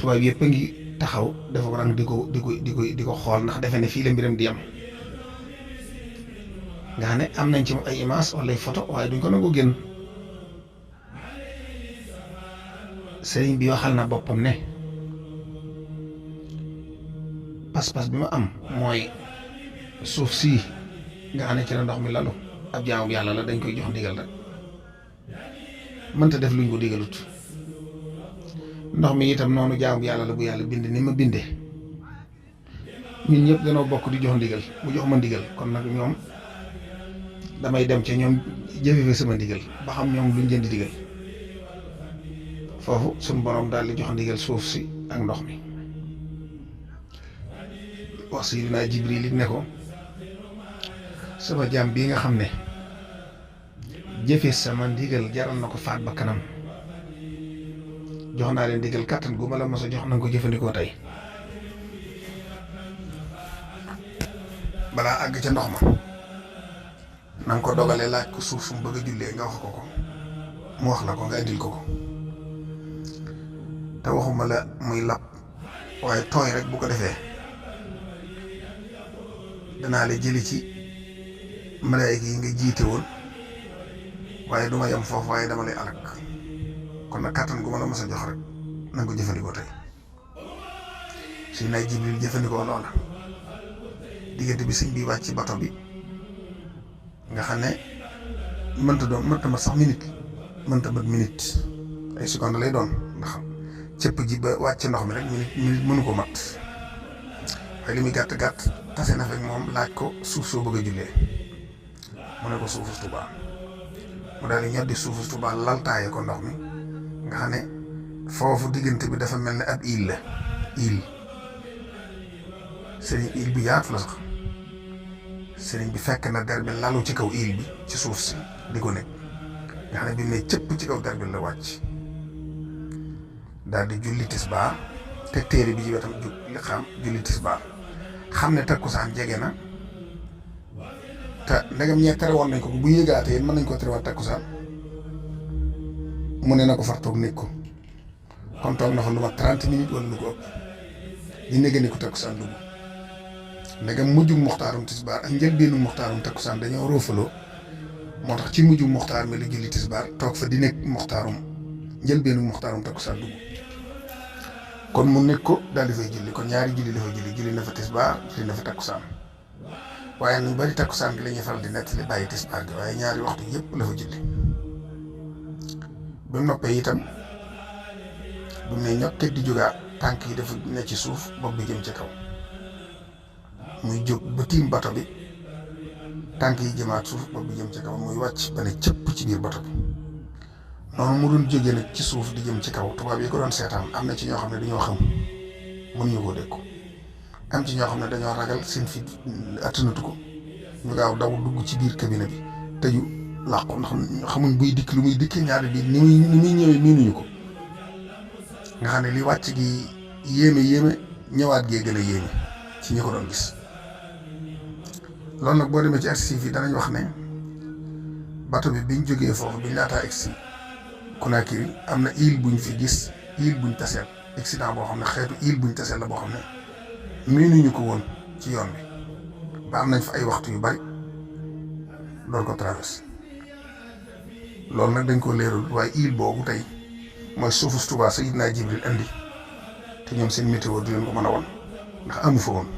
tubaab yëpp a ngi taxaw dafa ko rang di ko xool ndax defe ne fii la mbiram di yam nga xam ne am nañ ci ay image wala ay photo waaye duñ ko nangoo génn. sëriñ bi waxal na boppam ne pas-pas bi ma am mooy suuf sii nga xam ne ci la ndox mi lalu ab jaamu yàlla la dañ koy jox ndigal rek mënta def luñ ko digalut ndox mi itam noonu jaamu yàlla la bu yàlla bind ni ma bindee ñun ñëpp danoo bokk di jox ndigal mu jox ma ndigal kon nag ñoom damay dem ca ñoom jëfe sama ndigal ba xam ñoom luñ jënd digal foofu suñ borom daal di jox ndigal suuf si ak ndox mi wax Sayyidina Jibril it ne ko sama jaam bii nga xam ne jëfe sama ndigal jaral na ko faat ba kanam jox naa leen ndigal kàttan gu ma la mos a jox na nga ko jëfandikoo tey balaa àgg ca ndox ma na nga ko dogalee laaj ko suuf su mu bëgg a jullee nga wax ko ko mu wax la ko nga indil ko ko te waxuma la muy lab waaye tooy rek bu ko defee danaa la jëli ci malaayika yi nga jiite woon waaye duma yem foofu waaye dama lay alak kon nag kàttan gu ma la mas a jox rek na nga ko jëfandikoo tey Sayyidina Jibril jëfandikoo loola diggante bi sëñ bi wàcc ci bato bi nga xam ne mënta mat sax minute mënta mat minute ay seconde lay doon ndax cëpp ji ba wàcc ndox mi rek minute mënu ko mat waaye li muy gàtt gàtt tase na fekk moom laaj ko suuf soo bëgg a jullee mu ne ko suufu Tuubaa mu daal di ñoddi suufu Tuubaa laltaaye ko ndox mi nga xam ne foofu diggante bi dafa mel ne ab île la île sëriñ île bi yaatu la sax sëriñ bi fekk na der bi lalu ci kaw île bi ci suuf si di ko nekk nga xam ne bi mu ne cëpp ci kaw der bi la wàcc daal di julli tisbaar te téere bi ci wetam li xam julli tisbaar xam ne takkusaan jege na te ndegam ñee tere woon nañ ko bu yëgaatee yéen mën nañ ko terewaat takkusaan mu ne na ko far toog nekk ko kon toog na fa lu ma 30 minutes wala lu ko ëpp di nege ni ko takkusaan dugg ndegam mujjug muxtaarum tisbaar ak njëlbeenu muxtaarum takkusaan dañoo roofaloo moo tax ci mujjug muxtaar mi la julli tisbaar toog fa di nekk muxtaarum njëlbeenu muxtaarum takkusaan dugg kon mu nekk ko daal di fay julli kon ñaari julli la fa julli na fa tisbaar julli na fa takkusaan waaye ñu bari takkusaan gi la ñuy faral di nettali bàyyi tisbaar gi waaye ñaari waxtu yëpp la fa julli bi mu noppee itam bi mu ne ñokket di jógaat tànk yi dafa ne ci suuf bopp bi jëm ci kaw muy jóg ba tiim bato bi tànk yi jëmaat suuf bopp bi jëm ci kaw muy wàcc ba ne cëpp ci biir bato bi noonu mu doon jógee nag ci suuf di jëm ci kaw tubaab yi ko doon seetaan am na ci ñoo xam ne dañoo xam mënuñu koo dékku am ci ñoo xam ne dañoo ragal seen fit attanatu ko ñu gaaw daw dugg ci biir cabine bi tëju làqu ndax xamuñ buy dikk lu muy dikkee ñaari bi ni muy ñëwee miinuñu ko nga xam ne li wàcc gi yéeme ñëwaat gee gën a yéeme ci ñi ko doon gis loolu nag boo demee ci archives yi danañ wax ne bato bi biñ jógee foofu biñ laataa egsi Conakry am na île buñ fi gis île buñ taseel accident boo xam ne xeetu île buñ taseel la boo xam ne miinuñu ko woon ci yoon bi ba am nañ fa ay waxtu yu bari doon ko traversé loolu nag dañ ko leerul waaye île boobu tey mooy suufu Tuubaa Sayyidina Jibril andi te ñoom seen météo du leen ko mën a won ndax amu fa woon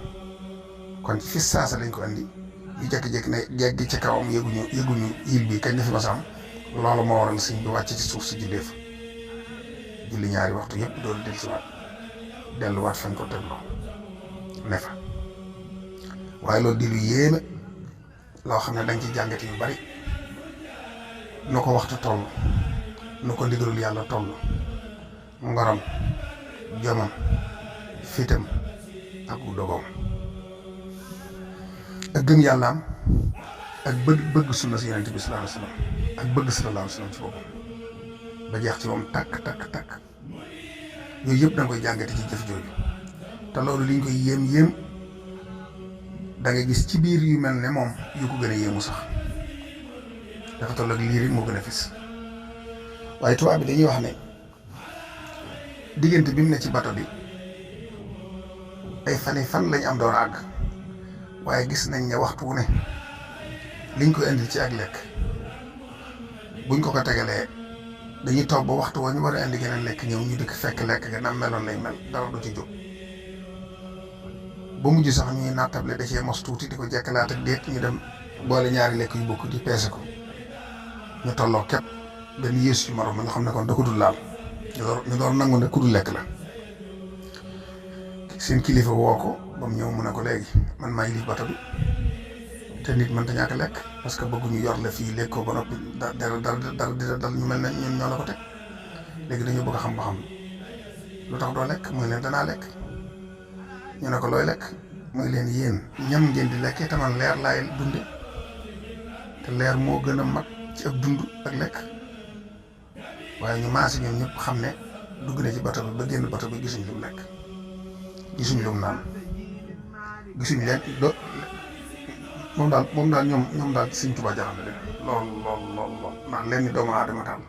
kon fi saasa lañ ko andi ñu jékki-jékki ne geggi ci kawam yëguñu île bi kañ la fi masam loolu moo waral sëñ bi wàcc ci suuf si jullee fa julli ñaari waxtu yëpp doon delluwaat fañ ko tegloo ne fa waaye loolu di lu yéeme loo xam ne dañ ci jàngate yu bari nu ko waxtu toll nu ko ndigalul yàlla toll ngoram jomam fitam ak u dogoom ak gëm yàllaam ak bëgg sunna si yonent bi sallallahu alayhi wa sallam ak bëgg sallallahu alayhi wa sallam ci boppam ba jeex ci moom takk yooyu yëpp da nga koy jàngate ci jëf jooju te loolu liñ koy yéem da nga gis ci biir yu mel ne moom yu ko gën a yéemu sax dafa toll ak lii rek moo gën a fis waaye tubaab bi dañuy wax ne diggante bi mu ne ci bato bi ay fan lañ am door àgg waaye gis nañ ne waxtu wu ne liñ ko indil ci ak lekk buñ ko tegalee dañuy toog ba waxtu wa ñu war a indi geneen lekk ñëw ñu dikk fekk lekk ga nam meloon lay mel dara du ci jóg ba mujj sax ñuy nattable da cee mos tuuti di ko jekkalaat ak déet ñu dem boole ñaari lekk yu bokk di peese ko ñu tolloo képp benn yéesu ci morom nga xam ne kon da ko dul laal ñu door nangu ne ku dul lekk la seen kilifa woo ko ba mu ñëw mu ne ko léegi man maa yilif bato bi te nit mën ta ñàkk lekk parce que bëgguñu yor la fii lekk ko ba noppi dara dal ñu mel ne ñun ñoo la ko teg léegi dañoo bëgg a xam ba xam lu tax doo lekk muy leen danaa lekk ñu ne ko looy lekk muy leen yéen ñam ngeen di lekkee taman leer laay dunde te leer moo gën a mag ci ab dund ak lekk waaye ñu maasi ñoom ñëpp xam ne dugg na ci bato bi ba génn bato bi gisuñ lu mu lekk gisuñ lu mu naan gisuñ leen moom daal ñoom daal Sëñ Tuubaa jaxam ne leen lool ndax leen ni doomu aadama daal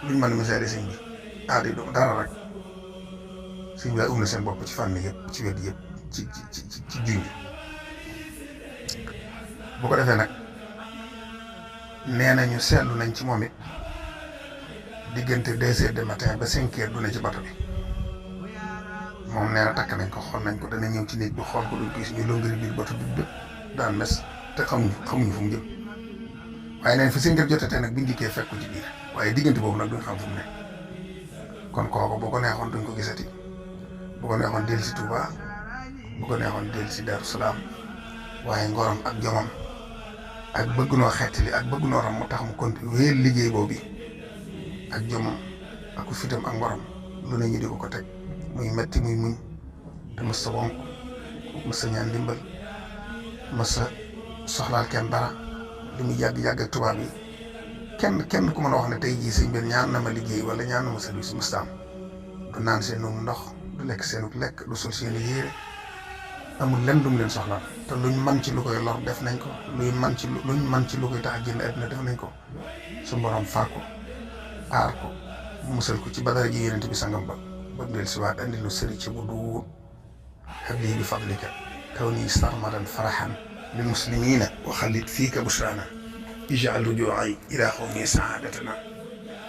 luñ mën a misaale sëñ bi aada yi doomu dara rek sëñ bi daal na seen bopp ci fànn yëpp ci wet yëpp ci junj bu ko defee nag nee nañu seetlu nañ ci moom it diggante 2 heures du matin ba 5 heures du ne ci bato bi moom nee na takk nañ ko xool nañ ko dana ñëw ci néeg bi xool ko duñ gis ñu lëngëri biir bato bi bépp daan mes te xamuñu fu mu jëm waaye neen fi 5 heures jotatee nag biñ dikkee fekk ko ci biir waaye diggante boobu nag duñ xam fu mu ne kon kooku bu ko neexoon duñ ko gisati bu ko neexoon dellu si Touba bu ko neexoon dellu si Darou Salaam waaye ngorom ak jomam ak bëgg noo xettali ak bëgg noo ram mu tax mu continuer wéyal liggéey boobu ak jomam ak fitam ak ngorom lu ne ñu di ko teg muy metti muy muñ te mës sa wonk mës sa ñaan dimbal mës sa soxlaal kenn dara li muy yàgg ak tubaab yi kenn ku mën a wax ne tey jii sëñ bi ñaan na ma liggéey wala ñaan na ma service mës ta am du naan seenu ndox du lekk seenu lekk du sol seenu yére amul lenn du mu leen soxlaal te luñ man ci lu koy lor def nañ ko luñ man ci lu koy tax a génn àddina def nañ ko su borom faar ko aar ko musal ko ci badara ji yonent bi sangam ba del si waat andi lu sëri ci bu duur habli bi fadlika kaw nii sarmadan faraxan lil muslimina wa xalit fiika busrana ijal rujuai ila xawmi saadatana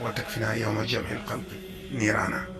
wa takfina yowma jamil qalbi niiraana